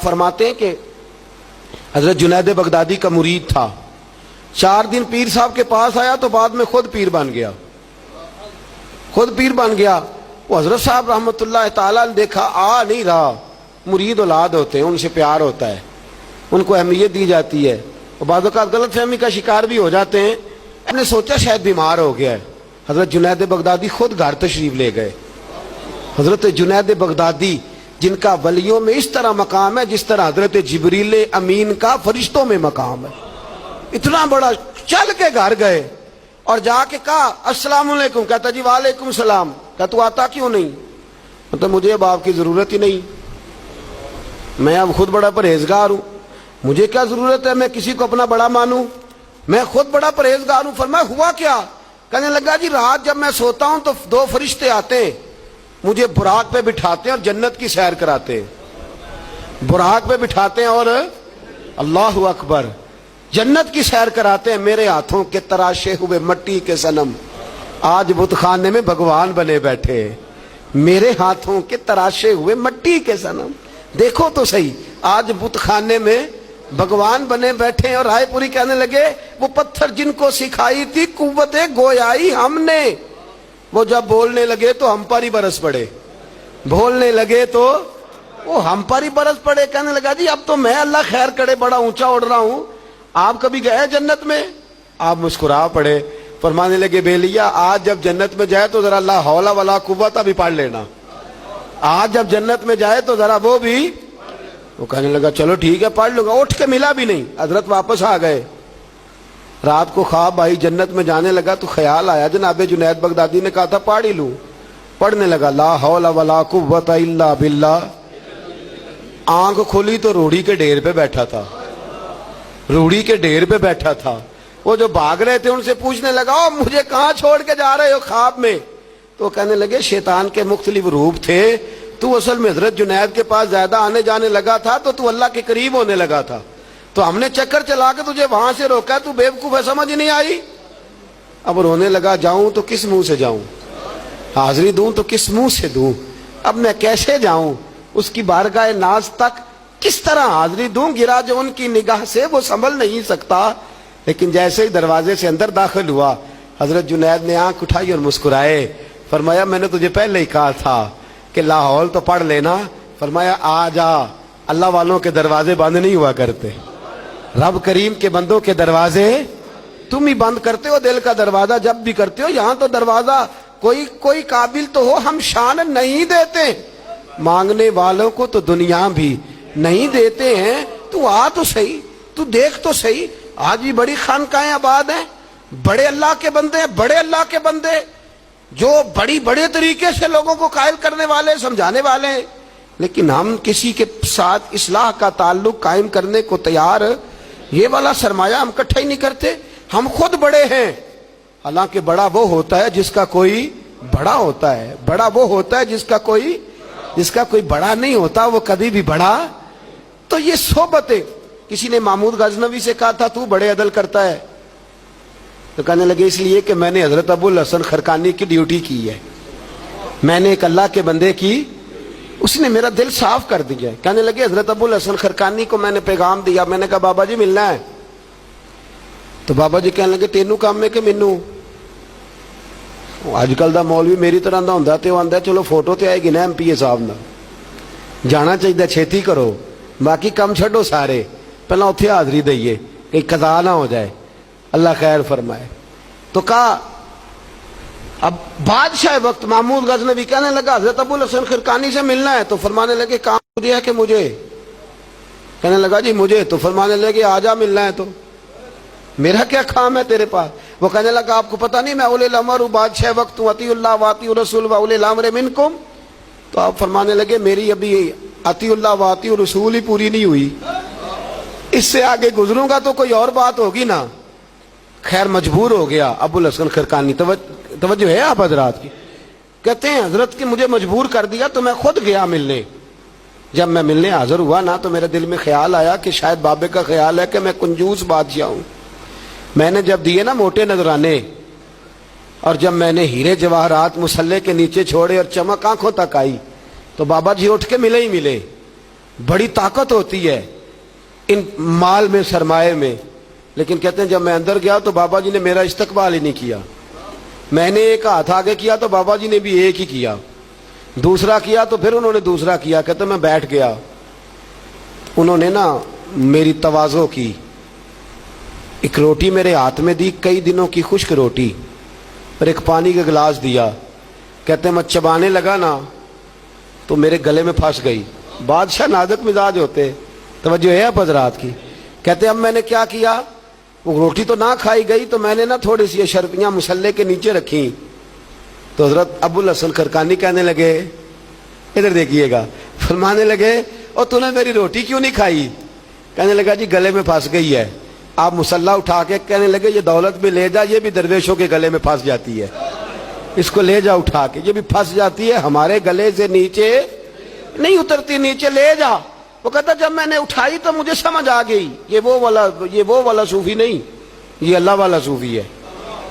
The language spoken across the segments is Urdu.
فرماتے ہیں کہ حضرت جنید بغدادی کا مرید تھا، 4 دن پیر صاحب کے پاس آیا تو بعد میں خود پیر بن گیا، خود پیر بن گیا۔ وہ حضرت صاحب رحمۃ اللہ تعالیٰ نے دیکھا آ نہیں رہا، مرید اولاد ہوتے ہیں، ان سے پیار ہوتا ہے، ان کو اہمیت دی جاتی ہے، اور بعض اوقات غلط فہمی کا شکار بھی ہو جاتے ہیں۔ ہم نے سوچا شاید بیمار ہو گیا ہے، حضرت جنید بغدادی خود گھر تشریف لے گئے۔ حضرت جنید بغدادی جن کا ولیوں میں اس طرح مقام ہے جس طرح حضرت جبریل امین کا فرشتوں میں مقام ہے، اتنا بڑا، چل کے گھر گئے اور جا کے کہا السلام علیکم، کہتا جی وعلیکم السلام، کہتا تو آتا کیوں نہیں؟ مطلب مجھے اب آپ کی ضرورت ہی نہیں، میں اب خود بڑا پرہیزگار ہوں، مجھے کیا ضرورت ہے میں کسی کو اپنا بڑا مانوں، میں خود بڑا پرہیزگار ہوں۔ فرمایا ہوا کیا؟ کہنے لگا جی رات جب میں سوتا ہوں تو 2 فرشتے آتے ہیں، مجھے براق پہ بٹھاتے ہیں اور جنت کی سیر کراتے ہیں، براق پہ بٹھاتے ہیں اور اللہ اکبر جنت کی سیر کراتے ہیں۔ میرے ہاتھوں کے تراشے ہوئے مٹی کے صنم آج بت خانے میں بھگوان بنے بیٹھے، میرے ہاتھوں کے تراشے ہوئے مٹی کے صنم، دیکھو تو صحیح، آج بت خانے میں بھگوان بنے بیٹھے۔ اور رائے پوری کہنے لگے وہ پتھر جن کو سکھائی تھی قوت گویائی ہم نے، وہ جب بولنے لگے تو ہم پر ہی برس پڑے، بولنے لگے تو وہ ہم پر ہی برس پڑے۔ کہنے لگا جی اب تو میں اللہ خیر کرے بڑا اونچا اڑ رہا ہوں، آپ کبھی گئے جنت میں؟ آپ مسکرا پڑے، فرمانے لگے بیلیا آج جب جنت میں جائے تو ذرا لا حول ولا قوت بھی پڑھ لینا، آج جب جنت میں جائے تو ذرا وہ بھی۔ وہ کہنے لگا چلو ٹھیک ہے پڑھ لوں گا، اٹھ کے ملا بھی نہیں، حضرت واپس آ گئے۔ رات کو خواب آئی، جنت میں جانے لگا تو خیال آیا جناب جنید بغدادی نے کہا تھا پڑھ ہی لوں، پڑھنے لگا لا حول ولا قوت الا باللہ، آنکھ کھولی تو روڑی کے ڈھیر پہ بیٹھا تھا، روڑی کے ڈھیر پہ بیٹھا تھا۔ وہ جو بھاگ رہے تھے ان سے پوچھنے لگا او مجھے کہاں چھوڑ کے جا رہے ہو خواب میں؟ تو کہنے لگے شیطان کے مختلف روپ تھے، تو اصل میں حضرت جنید کے پاس زیادہ آنے جانے لگا تھا تو اللہ کے قریب ہونے لگا تھا، تو ہم نے چکر چلا کے تجھے وہاں سے روکا، تو بیوقوف ہے سمجھ نہیں آئی۔ اب رونے لگا جاؤں تو کس منہ سے جاؤں، حاضری دوں تو کس منہ سے دوں، اب میں کیسے جاؤں اس کی بارگاہ ناز تک، کس طرح حاضری دوں، گرا جو ان کی نگاہ سے وہ سنبھل نہیں سکتا۔ لیکن جیسے ہی دروازے سے اندر داخل ہوا حضرت جنید نے آنکھ اٹھائی اور مسکرائے، فرمایا میں نے تجھے پہلے ہی کہا تھا کہ لاہور تو پڑھ لینا۔ فرمایا آ جا، اللہ والوں کے دروازے بند نہیں ہوا کرتے، رب کریم کے بندوں کے دروازے تم ہی بند کرتے ہو، دل کا دروازہ جب بھی کرتے ہو، یہاں تو دروازہ کوئی قابل تو ہو، ہم شان نہیں دیتے، مانگنے والوں کو تو دنیا بھی نہیں دیتے ہیں، تو آ تو صحیح، تو دیکھ تو صحیح، آج بھی بڑی خانقاہیں آباد ہیں، بڑے اللہ کے بندے ہیں، بڑے اللہ کے بندے جو بڑے طریقے سے لوگوں کو قائل کرنے والے، سمجھانے والے ہیں، لیکن ہم کسی کے ساتھ اصلاح کا تعلق قائم کرنے کو تیار، یہ والا سرمایہ ہم اکٹھا ہی نہیں کرتے، ہم خود بڑے ہیں۔ حالانکہ بڑا وہ ہوتا ہے جس کا کوئی بڑا ہوتا ہے، بڑا وہ ہوتا ہے جس کا کوئی بڑا نہیں ہوتا، وہ کبھی بھی بڑا۔ تو یہ صحبتیں، کسی نے محمود غزنوی سے کہا تھا تو بڑے عدل کرتا ہے، تو کہنے لگے اس لیے کہ میں نے حضرت ابو الحسن خرقانی کی ڈیوٹی کی ہے، میں نے ایک اللہ کے بندے کی، اس نے میرا دل صاف کر دیا ہے۔ کہنے لگے حضرت ابو الحسن خرقانی کو میں نے پیغام دیا، میں نے کہا بابا جی ملنا ہے، تو بابا جی کہنے لگے تینوں کام میں کہ مینوں اج کل دا مولوی میری طرح دا ہوندا تے وہ آندا چلو فوٹو تے آئے گی نا MP صاحب نال، جانا چاہیے چھیتی کرو، باقی کم چھڈو سارے، پہلے اتنے حاضری دئیے کہ قضا نہ ہو جائے، اللہ خیر فرمائے۔ تو کہا اب بادشاہ وقت محمود غزنوی کہنے لگا حضرت ابو الحسن خرقانی سے ملنا ہے، تو فرمانے لگے کام مجھے ہے کہ مجھے؟ کہنے لگا جی مجھے، تو فرمانے لگے آ جا ملنا ہے، تو میرا کیا کام ہے تیرے پاس؟ وہ کہنے لگا آپ کو پتہ نہیں میں اولی الامر ہوں، بادشاہ وقت ہوں، اطیعوا اللہ واطیعوا الرسول واولی الامر منکم۔ تو آپ فرمانے لگے میری ابھی اطیعوا اللہ واطیعوا الرسول ہی پوری نہیں ہوئی، اس سے آگے گزروں گا تو کوئی اور بات ہوگی نا۔ خیر مجبور ہو گیا ابو الحسن خرقانی، توجہ ہے آپ حضرات کی، کہتے ہیں حضرت کے مجھے مجبور کر دیا تو میں خود گیا ملنے۔ جب میں ملنے حاضر ہوا نا تو میرے دل میں خیال آیا کہ شاید بابے کا خیال ہے کہ میں کنجوس بادشاہ ہوں، میں نے جب دیے نا موٹے نذرانے، اور جب میں نے ہیرے جواہرات مسلح کے نیچے چھوڑے اور چمک آنکھوں تک آئی تو بابا جی اٹھ کے ملے ہی ملے، بڑی طاقت ہوتی ہے ان مال میں، سرمایہ میں. لیکن کہتے ہیں جب میں اندر گیا تو بابا جی نے میرا استقبال ہی نہیں کیا. میں نے ایک ہاتھ آگے کیا تو بابا جی نے بھی ایک ہی کیا، دوسرا کیا تو پھر انہوں نے دوسرا کیا. کہتے ہیں میں بیٹھ گیا. انہوں نے نا میری تواضع کی، ایک روٹی میرے ہاتھ میں دی، کئی دنوں کی خشک روٹی، اور ایک پانی کا گلاس دیا. کہتے ہیں میں چبانے لگا نا تو میرے گلے میں پھنس گئی. بادشاہ نازک مزاج ہوتے، توجہ ہے اب حضرات کی. کہتے ہیں اب میں نے کیا کیا، وہ روٹی تو نہ کھائی گئی تو میں نے نا تھوڑی سی شرپیاں مسلے کے نیچے رکھی. تو حضرت ابو الحسن خرقانی کہنے لگے، ادھر دیکھیے گا، فرمانے لگے اور تو نے میری روٹی کیوں نہیں کھائی؟ کہنے لگا جی گلے میں پھنس گئی ہے. آپ مسلح اٹھا کے کہنے لگے یہ دولت بھی لے جا، یہ بھی درویشوں کے گلے میں پھنس جاتی ہے، اس کو لے جا اٹھا کے، یہ بھی پھنس جاتی ہے، ہمارے گلے سے نیچے نہیں اترتی، نیچے لے جا. وہ کہتا جب میں نے اٹھائی تو مجھے سمجھ آ گئی یہ وہ والا صوفی نہیں، یہ اللہ والا صوفی ہے،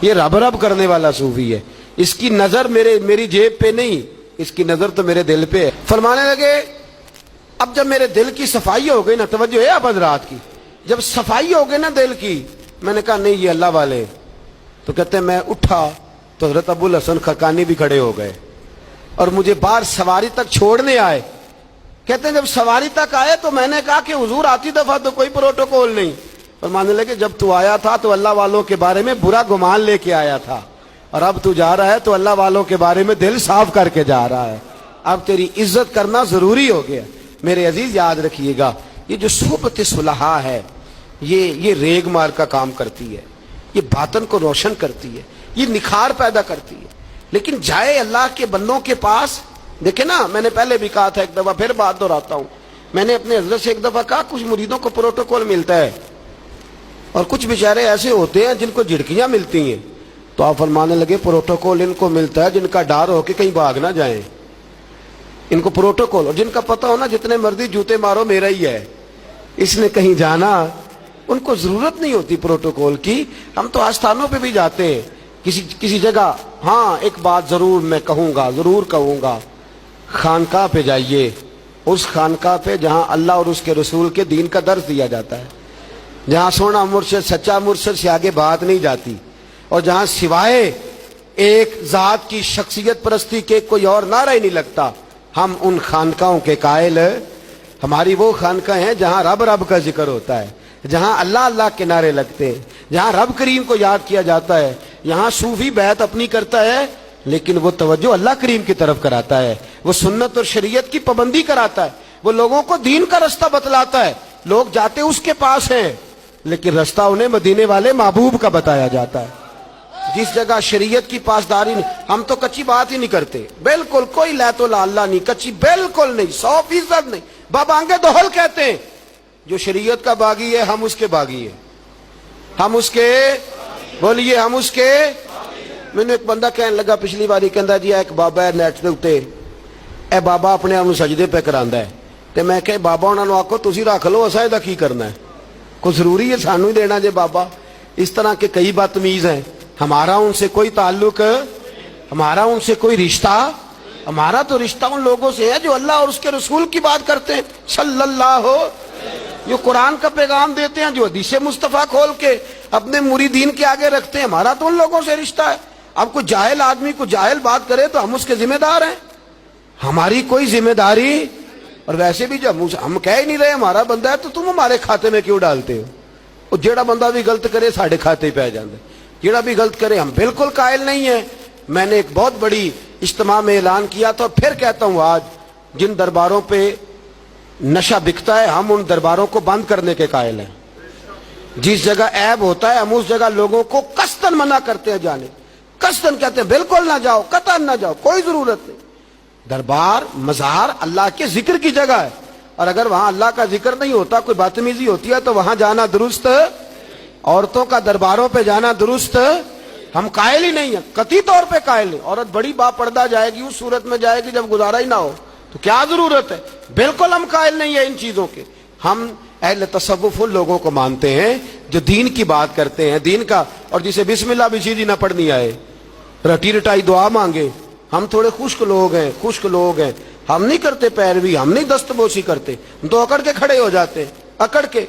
یہ رب رب کرنے والا صوفی ہے. اس کی نظر میری جیب پہ نہیں، اس کی نظر تو میرے دل پہ ہے. فرمانے لگے اب جب میرے دل کی صفائی ہو گئی نا، توجہ ہے اب حضرات کی، جب صفائی ہو گئی نا دل کی، میں نے کہا نہیں یہ اللہ والے. تو کہتے ہیں میں اٹھا تو حضرت ابو الحسن خرقانی بھی کھڑے ہو گئے اور مجھے باہر سواری تک چھوڑنے آئے. کہتے ہیں جب سواری تک آئے تو میں نے کہا کہ حضور آتی دفعہ تو کوئی پروٹوکول نہیں. فرمانے لگے جب تو آیا تھا تو اللہ والوں کے بارے میں برا گمان لے کے آیا تھا، اور اب تو جا رہا ہے تو اللہ والوں کے بارے میں دل صاف کر کے جا رہا ہے. اب تیری عزت کرنا ضروری ہو گیا. میرے عزیز یاد رکھیے گا، یہ جو صحبت صلحاء ہے یہ ریگ مار کا کام کرتی ہے، یہ باطن کو روشن کرتی ہے، یہ نکھار پیدا کرتی ہے. لیکن جائے اللہ کے بندوں کے پاس، دیکھیں نا میں نے پہلے بھی کہا تھا، ایک دفعہ پھر بات دہراتا ہوں، میں نے اپنے حضرت سے ایک دفعہ کہا کچھ مریدوں کو پروٹوکول ملتا ہے اور کچھ بیچارے ایسے ہوتے ہیں جن کو جھڑکیاں ملتی ہیں. تو آپ فرمانے لگے پروٹوکول ان کو ملتا ہے جن کا ڈر ہو کہ کہیں بھاگ نہ جائیں، ان کو پروٹوکول، اور جن کا پتہ ہونا جتنے مرضی جوتے مارو میرا ہی ہے، اس نے کہیں جانا، ان کو ضرورت نہیں ہوتی پروٹوکول کی. ہم تو آستانوں پہ بھی جاتے ہیں کسی جگہ. ہاں ایک بات ضرور میں ضرور کہوں گا، خانقاہ پہ جائیے، اس خانقاہ پہ جہاں اللہ اور اس کے رسول کے دین کا درس دیا جاتا ہے، جہاں سونا مرشد سچا مرشد سے آگے بات نہیں جاتی، اور جہاں سوائے ایک ذات کی شخصیت پرستی کے کوئی اور نعرہ ہی نہیں لگتا. ہم ان خانقاہوں کے قائل، ہماری وہ خانقاہ ہیں جہاں رب رب کا ذکر ہوتا ہے، جہاں اللہ اللہ کے نعرے لگتے ہیں، جہاں رب کریم کو یاد کیا جاتا ہے. یہاں صوفی بیعت اپنی کرتا ہے لیکن وہ توجہ اللہ کریم کی طرف کراتا ہے، وہ سنت اور شریعت کی پابندی کراتا ہے، وہ لوگوں کو دین کا رستہ بتلاتا ہے. لوگ جاتے اس کے پاس ہیں لیکن رستہ انہیں مدینے والے محبوب کا بتایا جاتا ہے. جس جگہ شریعت کی پاسداری نہیں، ہم تو کچی بات ہی نہیں کرتے، بالکل کوئی لیت و اللہ نہیں، کچی بالکل نہیں، 100% نہیں. بابا آنگے دوہل کہتے ہیں جو شریعت کا باغی ہے ہم اس کے باغی ہیں، ہم اس کے، بولیے ہم اس کے. میں نے ایک بندہ کہنے لگا پچھلی باری، کہندا جی ایک بابا ہے نیٹ دے اوتے، اے بابا اپنے آپ سجدے پہ کراندا ہے. تے میں کہ بابا انہاں نوں آکھو تسی رکھ لو، اساں دا کی کرنا ہے، کوئی ضروری ہے سانوں ہی دینا جے بابا. اس طرح کے کئی بدتمیز ہیں. ہمارا ان سے کوئی تعلق، ہمارا ان سے کوئی رشتہ، ہمارا تو رشتہ ان لوگوں سے ہے جو اللہ اور اس کے رسول کی بات کرتے ہیں، صلی اللہ، جو قرآن کا پیغام دیتے ہیں، جو حدیث مصطفیٰ کھول کے اپنے مریدین کے آگے رکھتے ہیں. ہمارا تو ان لوگوں سے رشتہ ہے. اب کوئی جاہل آدمی کو جاہل بات کرے تو ہم اس کے ذمہ دار ہیں، ہماری کوئی ذمہ داری. اور ویسے بھی جب ہم کہہ ہی نہیں رہے ہمارا بندہ ہے تو تم ہمارے کھاتے میں کیوں ڈالتے ہو؟ اور جیڑا بندہ بھی غلط کرے ساڑھے کھاتے پہ جاندے، جیڑا بھی غلط کرے. ہم بالکل قائل نہیں ہیں. میں نے ایک بہت بڑی اجتماع میں اعلان کیا تھا، پھر کہتا ہوں آج، جن درباروں پہ نشہ بکتا ہے ہم ان درباروں کو بند کرنے کے قائل ہیں. جس جگہ عیب ہوتا ہے ہم اس جگہ لوگوں کو قصدن منع کرتے ہیں جانے، قصدن کہتے ہیں بالکل نہ جاؤ، قطعاً نہ جاؤ، کوئی ضرورت نہیں. دربار مزار اللہ کے ذکر کی جگہ ہے، اور اگر وہاں اللہ کا ذکر نہیں ہوتا، کوئی بدتمیزی ہوتی ہے تو وہاں جانا درست. عورتوں کا درباروں پہ جانا درست ہم قائل ہی نہیں ہیں، قطعی طور پہ قائل ہیں. عورت بڑی با پردہ جائے گی، اس صورت میں جائے گی جب گزارا ہی نہ ہو، تو کیا ضرورت ہے؟ بالکل ہم قائل نہیں ہیں ان چیزوں کے. ہم اہل تصوف ان لوگوں کو مانتے ہیں جو دین کی بات کرتے ہیں، دین کا، اور جسے بسم اللہ بھی سیدھی نہ پڑھنی آئے، رٹی رٹائی دعا مانگے، ہم تھوڑے خشک لوگ ہیں، ہم نہیں کرتے پیروی، ہم نہیں دستبوسی کرتے، ہم تو اکڑ کے کھڑے ہو جاتے، اکڑ کے